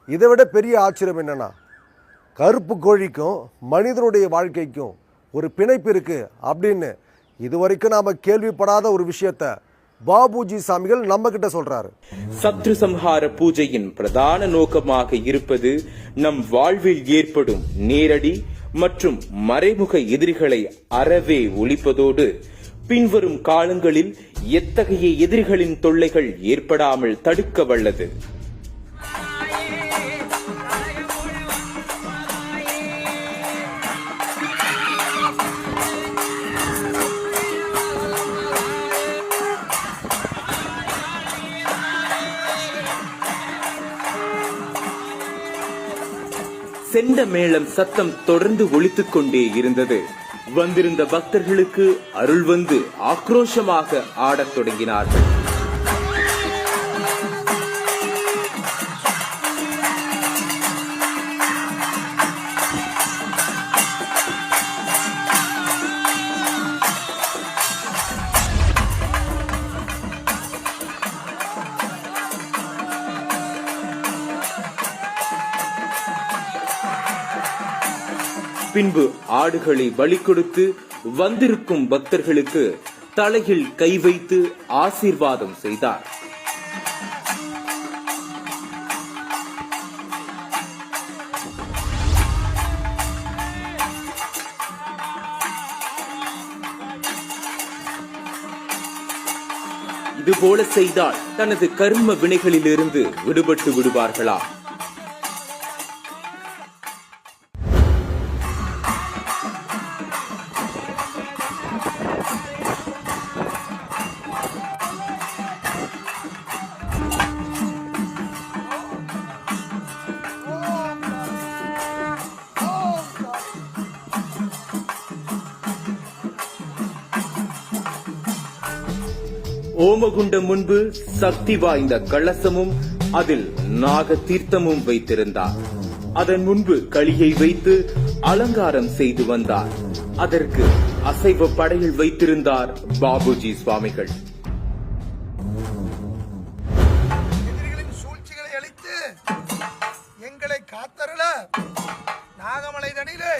இதை விட பெரிய ஆச்சரியம் என்னென்னா, கருப்பு கோழிக்கும் மனிதனுடைய வாழ்க்கைக்கும் ஒரு பிணைப்பு இருக்குது அப்படின்னு இதுவரைக்கும் நாம் கேள்விப்படாத ஒரு விஷயத்தை பாபுஜி சாமிகள் நம்ம கிட்ட சொல்றாரு. சத்ரு சம்ஹார பூஜையின் பிரதான நோக்கமாக இருப்பது நம் வாழ்வில் ஏற்படும் நேரடி மற்றும் மறைமுக எதிரிகளை அறவே ஒழிப்பதோடு பின்வரும் காலங்களில் எத்தகைய எதிரிகளின் தொல்லைகள் ஏற்படாமல் தடுக்க வல்லது. செண்ட மேளம் சத்தம் தொடர்ந்து ஒலித்துக் கொண்டே இருந்தது. வந்திருந்த பக்தர்களுக்கு அருள் வந்து ஆக்ரோஷமாக ஆடத் தொடங்கினார்கள். பின்பு ஆடுகளை பலி கொடுத்து வந்திருக்கும் பக்தர்களுக்கு தலையில் கை வைத்து ஆசீர்வாதம் செய்தார். இதுபோல செய்தால் தனது கர்ம வினைகளிலிருந்து விடுபட்டு விடுவார்களா? ஓமகுண்டம் முன்பு சக்தி வாய்ந்த கலசமும் அதில் நாக தீர்த்தமும் வைத்திருந்தார். அதன் முன்பு களியை வைத்து அலங்காரம் செய்து வந்தார். அதற்கு அசைவ படையில் வைத்திருந்தார் பாபுஜி சுவாமிகள். எதிரிகளின் சூழ்ச்சிகளை அளித்து எங்களை காத்தருள நாகமலை தனிலே